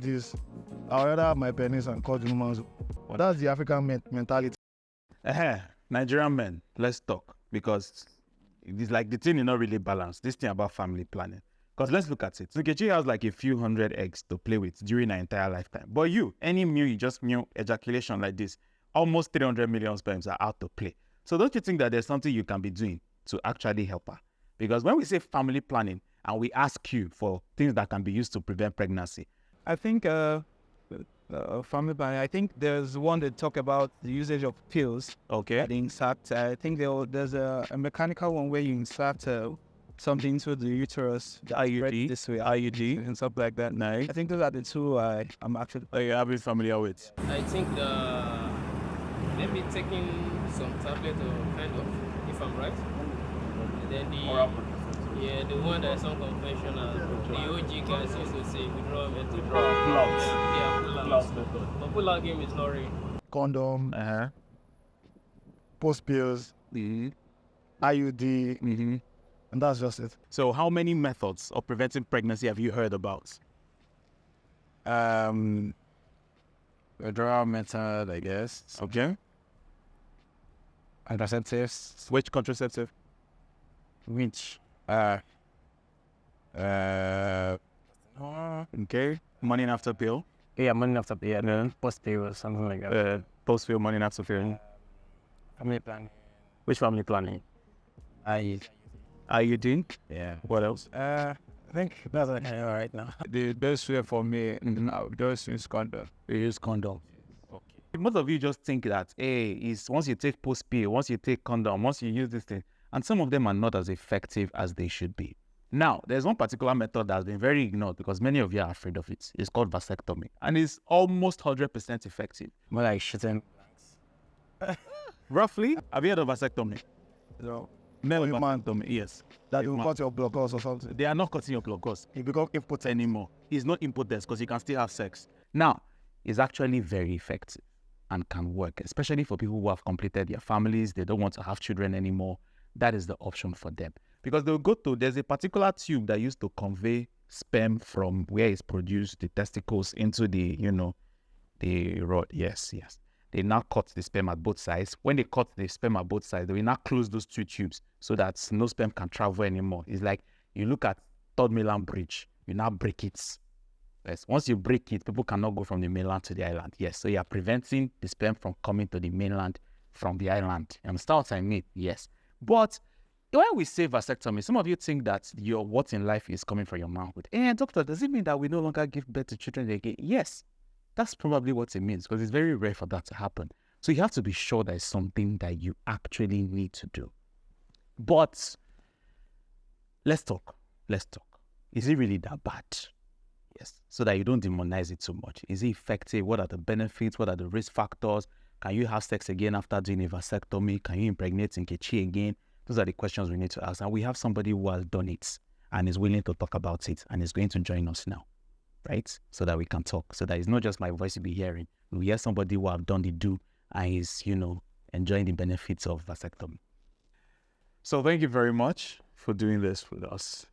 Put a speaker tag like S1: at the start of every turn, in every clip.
S1: this, I'll rather have my penis and cut the woman's. But that's the African mentality.
S2: Nigerian men, let's talk, because it's like the thing is not really balanced. This thing about family planning. Because let's look at it. Nkechi has like a few hundred eggs to play with during her entire lifetime. But any just ejaculation like this, almost 300 million sperms are out to play. So don't you think that there's something you can be doing to actually help her? Because when we say family planning and we ask you for things that can be used to prevent pregnancy,
S3: I think family planning, I think there's one that talk about the usage of pills.
S2: Okay.
S3: That insert. I think there's a mechanical one where you insert something into the uterus.
S2: The IUD.
S3: This way.
S2: IUD.
S3: And stuff like that.
S2: Nice.
S3: I think those are the two I'm actually...
S2: Are you having familiar with?
S4: I think maybe taking some tablet or kind of, if I'm right. And then the one that's unconventional, the OG guys used to say withdrawal method. Pull-out. But pull-out game is not real.
S1: Condom, post pills, IUD, and that's just it.
S2: So how many methods of preventing pregnancy have you heard about?
S3: Withdrawal method, I guess.
S2: Okay.
S3: Contraceptives.
S2: Which contraceptive?
S3: Which?
S2: Okay. Morning after pill.
S3: Yeah, morning after pill. Yeah. Post pill or something like that.
S2: Post pill, morning after pill.
S3: Family planning.
S2: Which family planning? IUD.
S3: Yeah.
S2: What else?
S3: I think that's all right now. The best way for me now, just use condom.
S2: You use condom. Okay. Most of you just think that, is once you take post pill, once you take condom, once you use this thing, and some of them are not as effective as they should be. Now, there's one particular method that's been very ignored because many of you are afraid of it. It's called vasectomy, and it's almost 100% effective.
S3: More like shitting blanks.
S2: Roughly, have you heard of vasectomy?
S1: No.
S2: Male
S1: human.
S2: vasectomy, yes.
S1: That you cut your blockers or something.
S2: They are not cutting your blockers.
S1: You become impotent
S2: anymore. It's not impotence because you can still have sex. Now, it's actually very effective and can work, especially for people who have completed their families. They don't want to have children anymore. That is the option for them. Because they'll go to, there's a particular tube that used to convey sperm from where it's produced, the testicles, into the, the rod. Yes. They now cut the sperm at both sides. When they cut the sperm at both sides, they will now close those two tubes so that no sperm can travel anymore. It's like you look at Third Mainland Bridge, you now break it. Yes. Once you break it, people cannot go from the mainland to the island. Yes, so you are preventing the sperm from coming to the mainland from the island. You understand what I mean? Yes. But when we say vasectomy, some of you think that your what in life is coming from your manhood. Doctor, does it mean that we no longer give birth to children again? Yes. That's probably what it means, because it's very rare for that to happen. So you have to be sure that it's something that you actually need to do. But let's talk. Is it really that bad? Yes. So that you don't demonize it too much. Is it effective? What are the benefits? What are the risk factors? Can you have sex again after doing a vasectomy? Can you impregnate Nkechi again? Those are the questions we need to ask. And we have somebody who has done it and is willing to talk about it and is going to join us now. Right? So that we can talk. So that it's not just my voice you'll be hearing. We hear somebody who have done the do and is, enjoying the benefits of vasectomy. So thank you very much for doing this with us.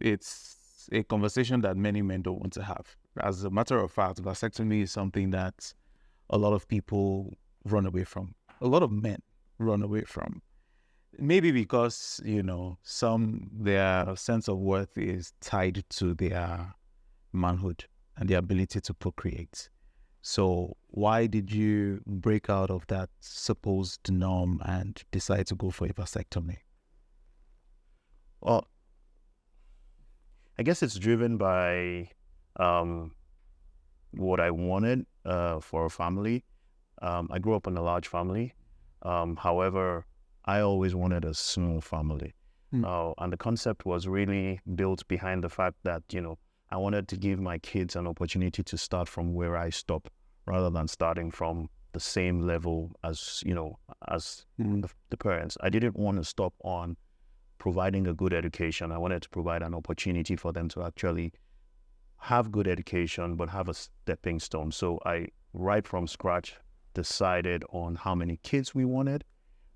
S2: It's a conversation that many men don't want to have. As a matter of fact, vasectomy is something that a lot of people run away from. A lot of men run away from. Maybe because, their sense of worth is tied to their manhood and the ability to procreate. So why did you break out of that supposed norm and decide to go for a vasectomy?
S5: Well, I guess it's driven by what I wanted for a family. I grew up in a large family. However, I always wanted a small family. And the concept was really built behind the fact that, I wanted to give my kids an opportunity to start from where I stop, rather than starting from the same level as, the parents. I didn't want to stop on providing a good education. I wanted to provide an opportunity for them to actually have good education, but have a stepping stone. So I, right from scratch, decided on how many kids we wanted.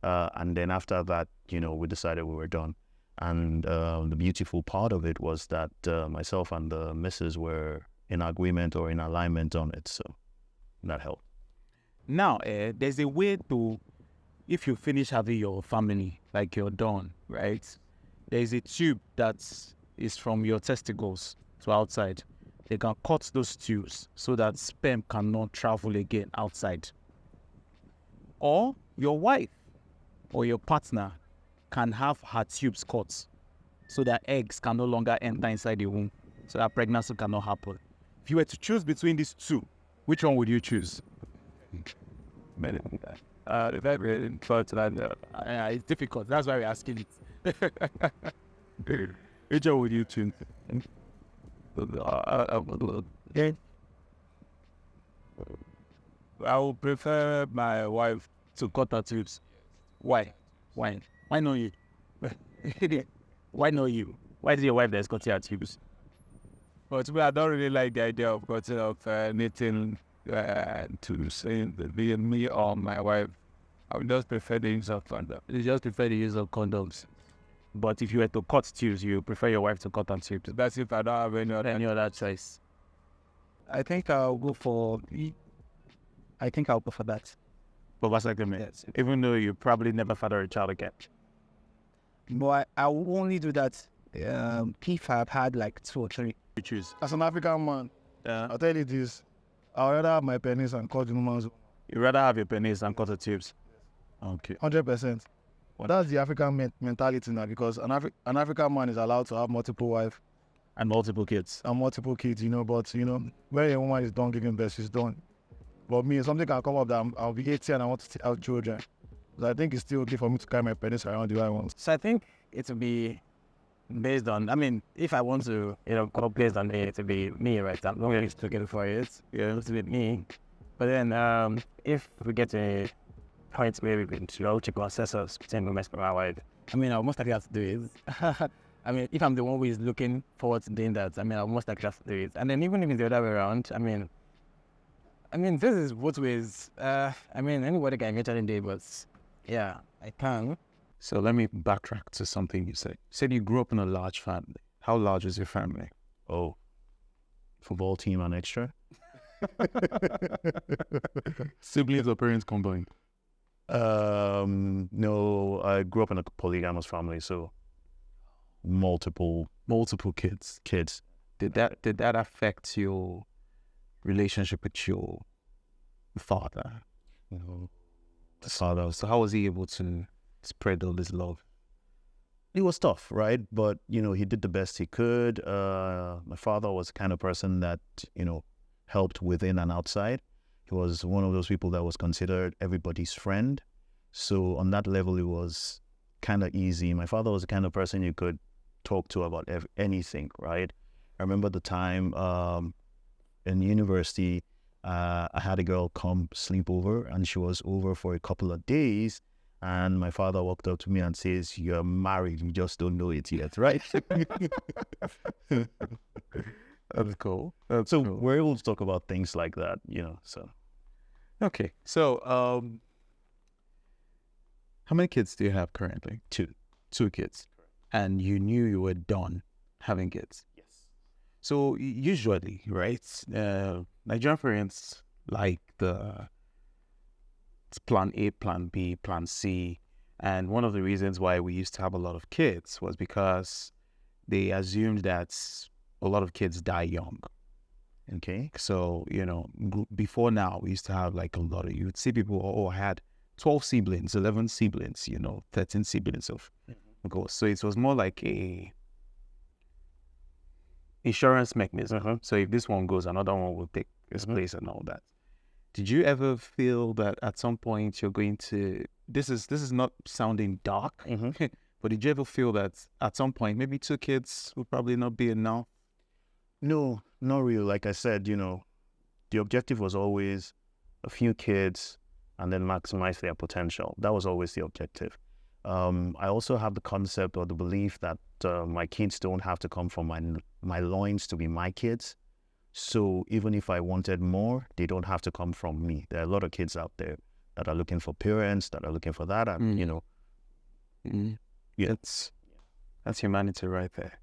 S5: And then after that, we decided we were done. And the beautiful part of it was that myself and the missus were in agreement or in alignment on it. So that helped.
S2: Now, there's a way to, if you finish having your family, like you're done, right? There's a tube that is from your testicles to outside. They can cut those tubes so that sperm cannot travel again outside. Or your wife or your partner can have her tubes cut so that eggs can no longer enter inside the womb, so that pregnancy cannot happen. If you were to choose between these two, which one would you choose? It's difficult. That's why we're asking it. Which one would you choose?
S3: I would prefer my wife.
S2: To cut her tubes. Why? Why? Why not you? Why not you? Why is it your wife that's cutting her tubes?
S3: But I don't really like the idea of cutting off anything to say being me or my wife. I would just prefer the use of condom.
S2: You just prefer the use of condoms. But if you were to cut tubes, you prefer your wife to cut her tubes.
S3: That's if I don't have any
S2: Other choice.
S6: I think I'll go for. I think I'll go for that.
S2: For vasectomy, yes. Even though you probably never father a child again.
S6: But I will only do that if I've had like 2 or 3.
S2: You choose.
S1: As an African man, I'll tell you this. I'd rather have my penis and cut the woman's.
S2: You rather have your penis and cut the tubes. Okay.
S1: 100%. Well, that's the African mentality now, because an African man is allowed to have multiple wives
S2: And multiple kids.
S1: and multiple kids, but when a woman is done giving birth, she's done. But me, something can come up that I'll be 80 and I want to have children. So I think it's still okay for me to carry my penis around the way I want.
S6: So I think it will be based on. I mean, if I want to, go based on it, to be me, right? I'm not going to get it for it. It's to be me. But then, if we get to a point where we can check our assessors, pretend we mess with my wife, I mean, I'll most likely have to do it. I mean, if I'm the one who is looking forward to doing that, I mean, I'll most likely have to do it. And then even if it's the other way around, I mean, this is both ways. I mean, anybody can eventually do it, but yeah, I can.
S2: So let me backtrack to something you said. You said you grew up in a large family. How large is your family?
S5: Oh, football team and extra.
S2: Siblings or parents combined?
S5: No, I grew up in a polygamous family, so multiple
S2: kids.
S5: kids.
S2: Did that affect your relationship with your father?
S5: The father.
S2: So how was he able to spread all this love?
S5: It was tough, right? But he did the best he could. My father was the kind of person that helped within and outside. He was one of those people that was considered everybody's friend. So on that level, it was kind of easy. My father was the kind of person you could talk to about anything, right? I remember the time in university, I had a girl come sleep over, and she was over for a couple of days. And my father walked up to me and says, "You're married, you just don't know it yet," right?
S2: That's cool.
S5: So we're able to talk about things like that, so.
S2: Okay. So how many kids do you have currently?
S5: 2.
S2: 2 kids. And you knew you were done having kids.
S5: Yes.
S2: So usually, right, Nigerian parents like the plan A, plan B, plan C. And one of the reasons why we used to have a lot of kids was because they assumed that a lot of kids die young.
S5: Okay.
S2: So, before now, we used to have like a lot of, you would see people, I had 12 siblings, 11 siblings, 13 siblings of course. So it was more like a insurance mechanism. So if this one goes, another one will take its place and all that. Did you ever feel that at some point you're going to, this is not sounding dark, but did you ever feel that at some point maybe 2 kids would probably not be enough?
S5: No, not really. Like I said, the objective was always a few kids and then maximize their potential. That was always the objective. I also have the concept or the belief that my kids don't have to come from my loins to be my kids. So even if I wanted more, they don't have to come from me. There are a lot of kids out there that are looking for parents, that are looking for that, and
S2: Yeah. That's humanity right there.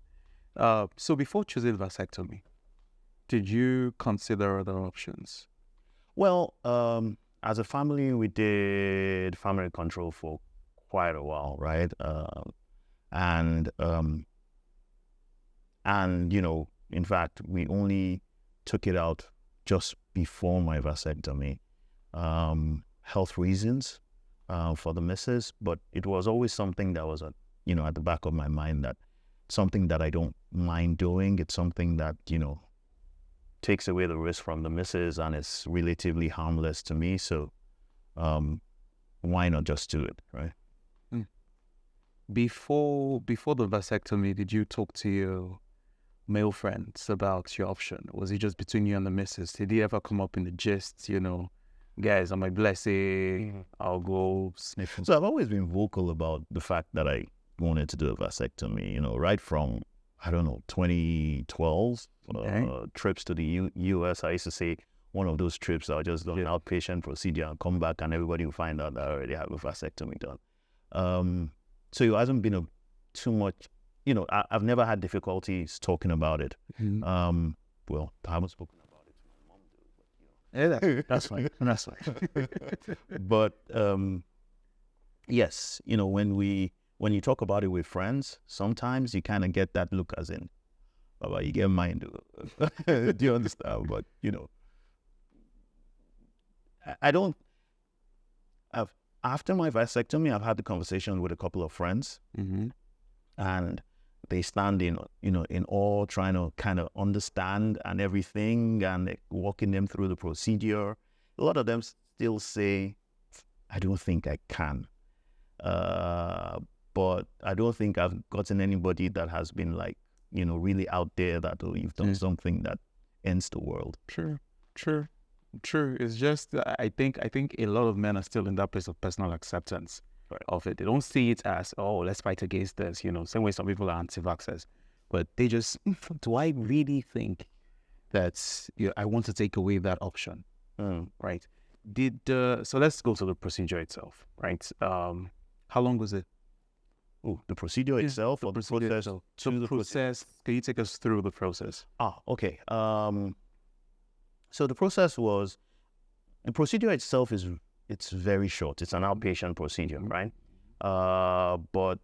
S2: So before choosing vasectomy, Did you consider other options?
S5: Well, as a family, we did family control for quite a while, right? And in fact, we only took it out just before my vasectomy, health reasons for the missus. But it was always something that was at the back of my mind, that something that I don't mind doing. It's something that takes away the risk from the missus and it's relatively harmless to me. So why not just do it, right?
S2: Before the vasectomy, did you talk to your male friends about your option? Was it just between you and the missus? Did he ever come up in the gist, guys, I'm a blessing, I'll go sniffing?
S5: So I've always been vocal about the fact that I wanted to do a vasectomy, right from, 2012, trips to the US. I used to say one of those trips, I'll just do an outpatient procedure and come back and everybody will find out that I already have a vasectomy done. So it hasn't been too much, I've never had difficulties talking about it. Well, I haven't spoken about it to my mom,
S2: Yeah, that's fine. That's fine.
S5: but yes, when you talk about it with friends, sometimes you kind of get that look as in, Baba, you get mine. Do you understand? But, after my vasectomy, I've had the conversation with a couple of friends, and they stand in awe, trying to kind of understand and everything, and walking them through the procedure. A lot of them still say, I don't think I can. But I don't think I've gotten anybody that has been really out there that, you've done something that ends the world.
S2: True. It's just, I think a lot of men are still in that place of personal acceptance of it. They don't see it as, let's fight against this, same way some people are anti-vaxxers. But they just, do I really think that I want to take away that option? Right? So let's go to the procedure itself, right? How long was it?
S5: Oh, the procedure itself, or the process?
S2: So the process. Can you take us through the process?
S5: Okay. So the procedure itself it's very short. It's an outpatient procedure, right? But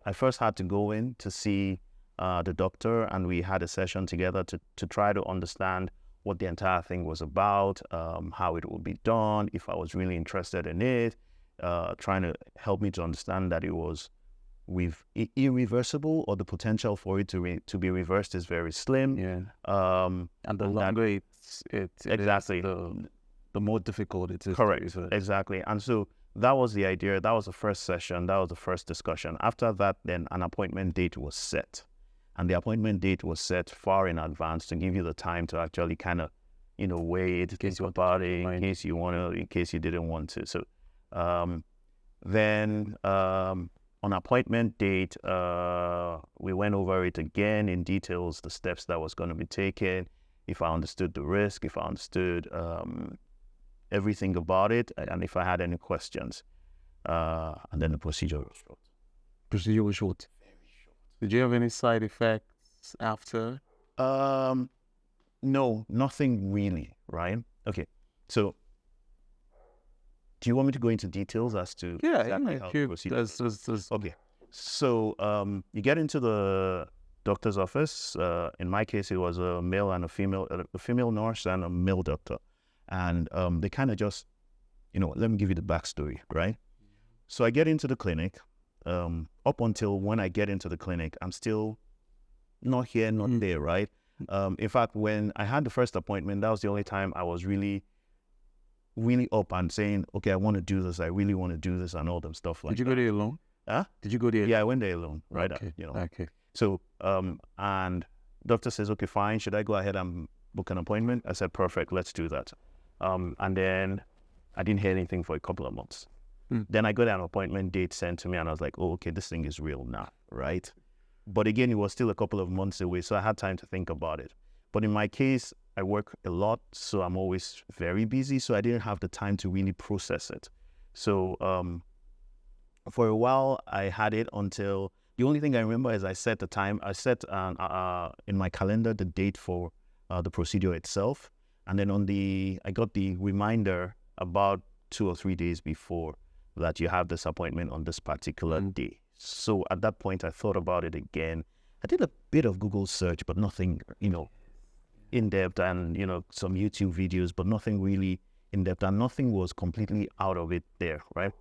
S5: I first had to go in to see the doctor, and we had a session together to try to understand what the entire thing was about, how it would be done, if I was really interested in it, trying to help me to understand that it was irreversible, or the potential for it to be reversed is very slim.
S2: And the longer it's
S5: exactly
S2: the more difficult it is.
S5: Correct. Exactly. And so that was the idea. That was the first session. That was the first discussion. After that, then an appointment date was set, and the appointment date was set far in advance to give you the time to actually kind of weigh it, think about it, in case you didn't want to. So then on appointment date, we went over it again in details, the steps that was going to be taken, if I understood the risk, if I understood everything about it, and if I had any questions. And then the procedure was short.
S2: Procedure was short.
S5: Very short.
S2: Did you have any side effects after?
S5: No, nothing really, right? Okay, so do you want me to go into details as to exactly how the procedure is? Okay, so you get into the doctor's office. In my case, it was a male and a female nurse and a male doctor. And they kind of just, let me give you the backstory, right? So I get into the clinic. Up until when I get into the clinic, I'm still not here, not there, right? In fact, when I had the first appointment, that was the only time I was really up and saying, okay, I want to do this. I really want to do this, and all them stuff like that.
S2: Did you go there alone?
S5: Huh?
S2: Did you go there?
S5: Yeah, I went there alone, right?
S2: Okay. Okay.
S5: So, and doctor says, okay, fine. Should I go ahead and book an appointment? I said, perfect. Let's do that. And then I didn't hear anything for a couple of months. Then I got an appointment date sent to me, and I was like, oh, okay, this thing is real now, right? But again, it was still a couple of months away, so I had time to think about it. But in my case, I work a lot, so I'm always very busy, so I didn't have the time to really process it. So for a while, I had it until, the only thing I remember is I set the time, I set in my calendar the date for the procedure itself. And then I got the reminder about 2 or 3 days before that you have this appointment on this particular day. So at that point, I thought about it again. I did a bit of Google search, but nothing, in depth, and, some YouTube videos, but nothing really in depth, and nothing was completely out of it there, right?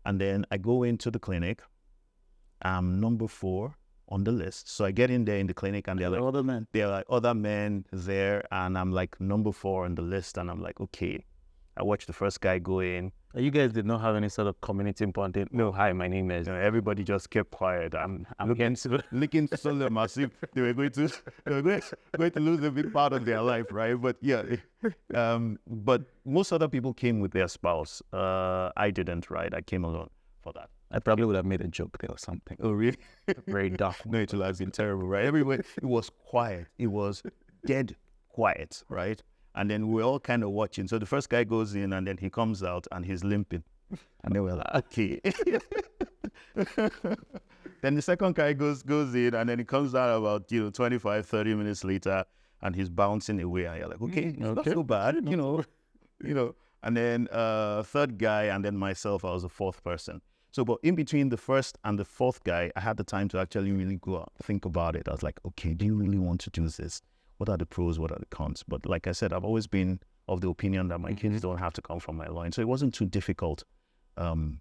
S5: And then I go into the clinic. I'm number 4 on the list. So I get in there in the clinic, and they're like other men there, and I'm like number 4 on the list, and I'm like, okay. I watched the first guy go in.
S6: You guys did not have any sort of community bonding. No, hi, my name is.
S5: Everybody just kept quiet. I'm
S6: looking
S5: to sell them as if they were going to lose a big part of their life, right? But yeah, but most other people came with their spouse. I didn't, right? I came alone for that.
S2: I probably would have made a joke there or something.
S5: Oh, really?
S2: Very dark.
S5: No, it would have been terrible, right? Everywhere it was quiet. It was dead quiet, right? And then we're all kind of watching. So the first guy goes in, and then he comes out, and he's limping. And then we're like, okay. Then the second guy goes in, and then he comes out about 25, 30 minutes later, and he's bouncing away. And you're like, okay, not so bad, And then third guy, and then myself, I was the 4th person. So, but in between the first and the 4th guy, I had the time to actually really go out, think about it. I was like, okay, do you really want to do this? What are the pros? What are the cons? But like I said, I've always been of the opinion that my kids don't have to come from my loin. So it wasn't too difficult. It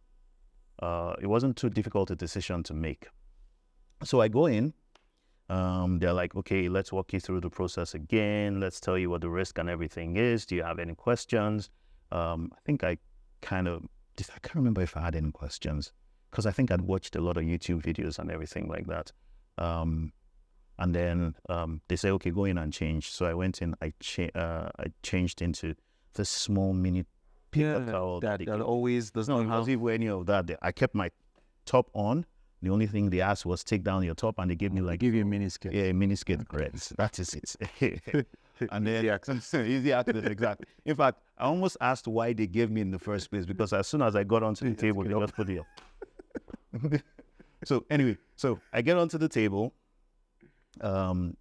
S5: wasn't too difficult a decision to make. So I go in. They're like, okay, let's walk you through the process again. Let's tell you what the risk and everything is. Do you have any questions? I think I can't remember if I had any questions, because I think I'd watched a lot of YouTube videos and everything like that. And then they say, okay, go in and change. So I went in, I changed into this small mini paper towel.
S2: That always does not have
S5: any of that. I kept my top on. The only thing they asked was take down your top, and they gave me
S2: you a mini skirt.
S5: Yeah, mini skirt, correct. That is it. And then easy access, exactly. In fact, I almost asked why they gave me in the first place, because as soon as I got onto the table, they just put it up. So anyway, I get onto the table. And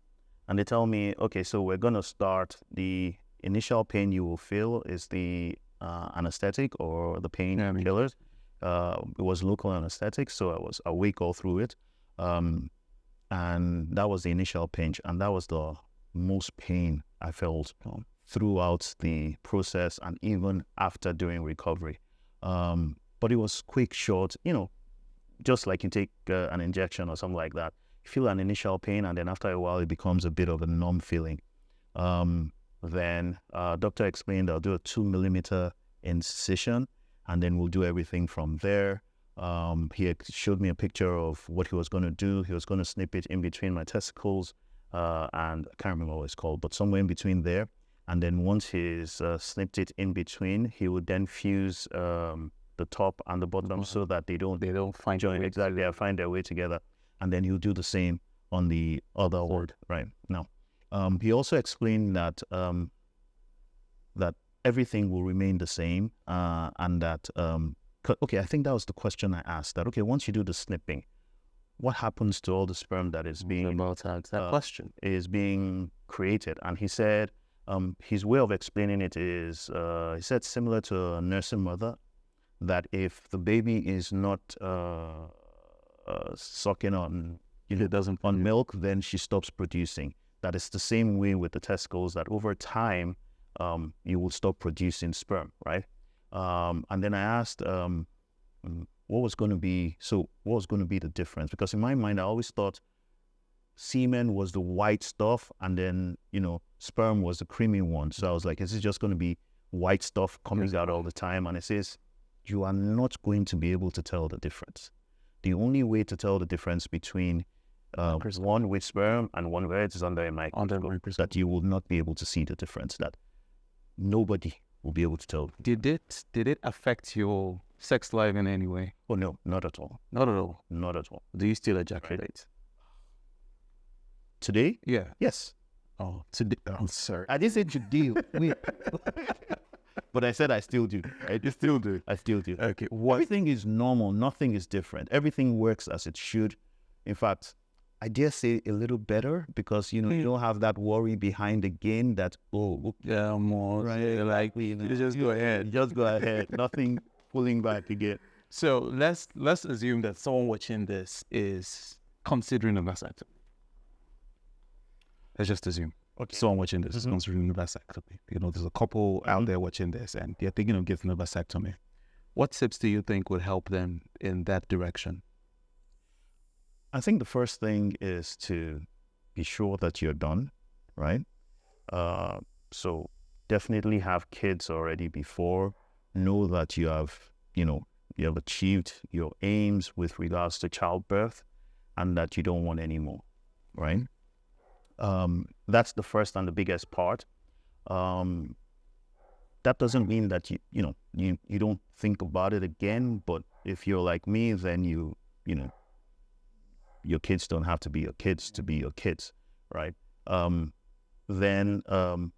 S5: they tell me, okay, so we're going to start. The initial pain you will feel is the anesthetic or the pain killers. It was local anesthetic, so I was awake all through it. And that was the initial pinch, and that was the most pain I felt throughout the process and even after during recovery. But it was quick, short, just like you take an injection or something like that. Feel an initial pain, and then after a while it becomes a bit of a numb feeling. Then doctor explained I'll do a 2 millimeter incision, and then we'll do everything from there. He showed me a picture of what he was going to do. He was going to snip it in between my testicles, and I can't remember what it's called, but somewhere in between there. And then once he's snipped it in between, he would then fuse the top and the bottom so that they don't
S2: find
S5: join exactly. They find their way together. And then he'll do the same on the other ward, right? Now, he also explained that that everything will remain the same, and that okay, I think that was the question I asked. That okay, once you do the snipping, what happens to all the sperm that is being
S2: question
S5: is being created? And he said his way of explaining it is he said similar to a nursing mother, that if the baby is not sucking on on milk, then she stops producing. That is the same way with the testicles, that over time you will stop producing sperm, right? And then I asked what was going to be the difference, because in my mind I always thought semen was the white stuff, and then sperm was the creamy one. So I was like, is it just going to be white stuff coming out all the time? And it says you are not going to be able to tell the difference. The only way to tell the difference between one with sperm and one where it is under a microscope, that you will not be able to see the difference, that nobody will be able to tell.
S2: Did it affect your sex life in any way?
S5: Oh, no, not at all.
S2: Not at all?
S5: Not at all.
S2: Do you still ejaculate?
S5: Right. Today?
S2: Yeah.
S5: Yes.
S2: Oh, today. I'm sorry.
S5: I didn't say today. But I said I still do. I still do.
S2: Okay.
S5: Everything is normal. Nothing is different. Everything works as it should. In fact, I dare say a little better because, you know, you don't have that worry behind again that,
S2: Yeah, more.
S5: right,
S2: Like,
S5: you
S2: just go ahead.
S5: just go ahead. Nothing pulling back again.
S2: So let's assume that someone watching this is considering a vasectomy. Let's just assume.
S5: Okay.
S2: Someone watching this is considering a vasectomy. You know, there's a couple out there watching this and they're thinking of getting a vasectomy. What tips do you think would help them in that direction?
S5: I think the first thing is to be sure that you're done, right? So definitely have kids already before. Know that you have, you know, you have achieved your aims with regards to childbirth and that you don't want any more, right? That's the first and the biggest part. That doesn't mean that you don't think about it again, but if you're like me, then you know, your kids don't have to be your kids to be your kids, right? Then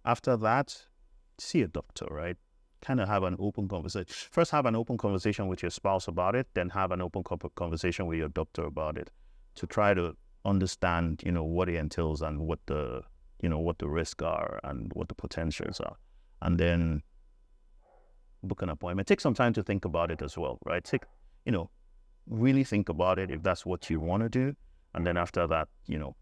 S5: after that, see a doctor, right? Kind of have an open conversation. First, have an open conversation with your spouse about it, then have an open conversation with your doctor about it to try to understand, you know, what it entails and what the risks are and what the potentials are. And then book an appointment. Take some time to think about it as well, right? Really think about it if that's what you want to do. And then after that, you know,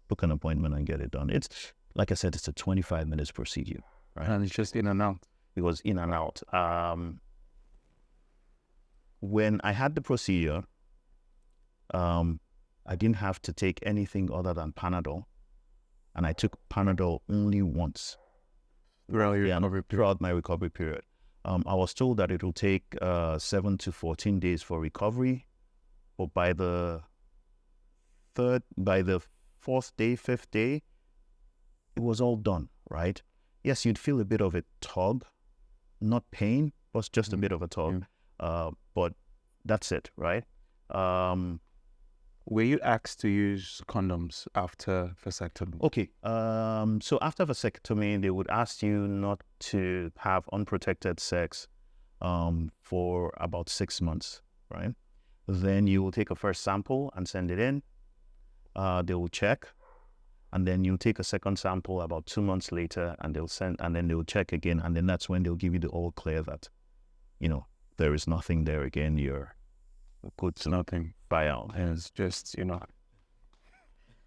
S5: book an appointment and get it done. It's, like I said, it's a 25 minutes procedure, right?
S2: And it's just in and out.
S5: It was in and out. When I had the procedure, I didn't have to take anything other than Panadol. And I took Panadol only once throughout my recovery period. I was told that it will take 7 to 14 days for recovery, but by the fourth day, fifth day, it was all done, right? Yes, you'd feel a bit of a tug, not pain, but just a bit of a tug. But that's it, right?
S2: Were you asked to use condoms after vasectomy?
S5: Okay. So after vasectomy, they would ask you not to have unprotected sex for about 6 months, right? Then you will take a first sample and send it in. They will check, and then you'll take a second sample about 2 months later, and then they'll check again, and then that's when they'll give you the all clear that, you know, there is nothing there again. You're good to
S2: Nothing.
S5: buy out.
S2: And it's just, you know,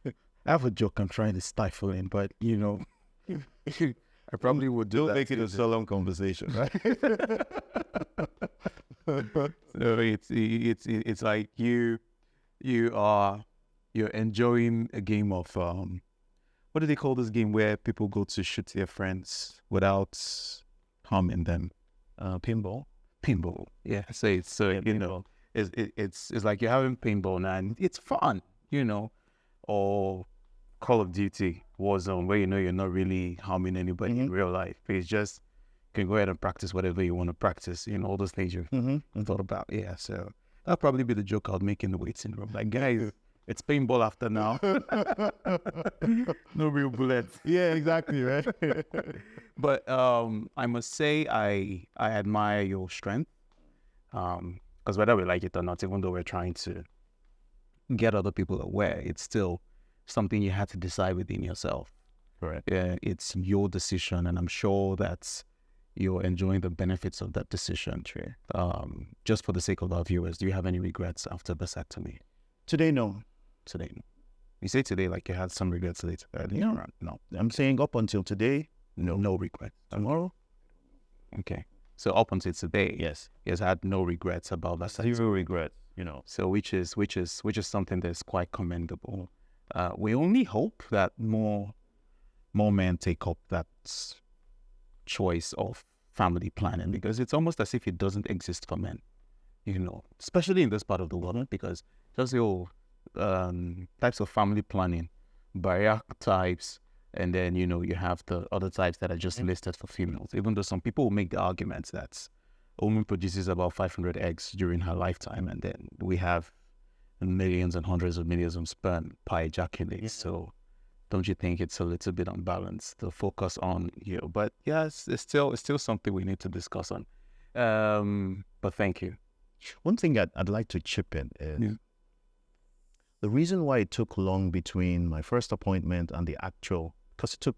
S2: I have a joke I'm trying to stifle in, but, you know, I probably would do
S1: Don't
S2: that.
S1: make it a solemn conversation, right?
S2: So it's like you're enjoying a game of what do they call this game where people go to shoot their friends without harming them?
S5: Pinball.
S2: Pinball. Yeah. So you know, it's like you're having paintball now and it's fun, you know, or Call of Duty Warzone where you know you're not really harming anybody in real life. It's just you can go ahead and practice whatever you want to practice, you know, all those things you've thought about. Yeah, so that'll probably be the joke I'll make in the waiting room. Like, guys, it's paintball after now. No real bullets.
S1: Yeah, exactly, right?
S2: But I must say I admire your strength. Because whether we like it or not, even though we're trying to get other people aware, it's still something you had to decide within yourself.
S5: Correct.
S2: Yeah, it's your decision, and I'm sure that you're enjoying the benefits of that decision. Just for the sake of our viewers, do you have any regrets after vasectomy?
S5: Today, no.
S2: Today, no. You say today like you had some regrets later.
S5: No. I'm saying up until today,
S2: No regret.
S5: tomorrow,
S2: Okay. So up until today,
S5: yes.
S2: he has had no regrets about vasectomy.
S5: Zero regret, you know.
S2: So which is something that's quite commendable. We only hope that more men take up that choice of family planning, because it's almost as if it doesn't exist for men, you know, especially in this part of the world, because just the types of family planning, barrier types, and then, you know, you have the other types that are just listed for females, even though some people will make the argument that a woman produces about 500 eggs during her lifetime, and then we have millions and hundreds of millions of sperm per ejaculate. So don't you think it's a little bit unbalanced to focus on here? But yes, it's still something we need to discuss on. But thank you.
S5: One thing I'd like to chip in is The reason why it took long between my first appointment and the actual, because it took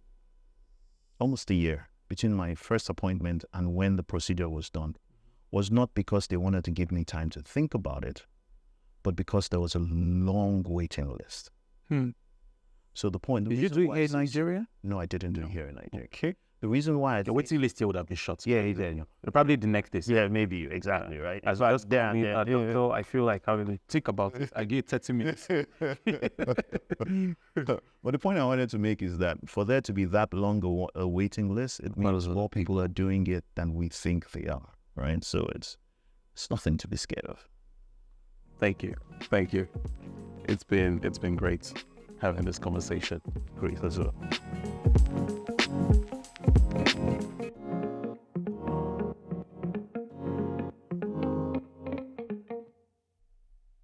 S5: almost a year between my first appointment and when the procedure was done, was not because they wanted to give me time to think about it, but because there was a long waiting list. So the point...
S2: Did you do it here in Nigeria?
S5: No, I didn't do it here in Nigeria.
S2: Okay.
S5: The reason why...
S2: The waiting list here would have been short.
S5: Yeah, yeah.
S2: Probably the next day.
S5: Yeah, maybe, exactly, right?
S2: As well as
S5: Yeah.
S2: doctor, I feel like I will think about it. I give 30 minutes.
S5: But the point I wanted to make is that for there to be that long a waiting list, it means more people are doing it than we think they are, right? So it's nothing to be scared of.
S2: Thank you. It's been great having this conversation.
S5: Great as well.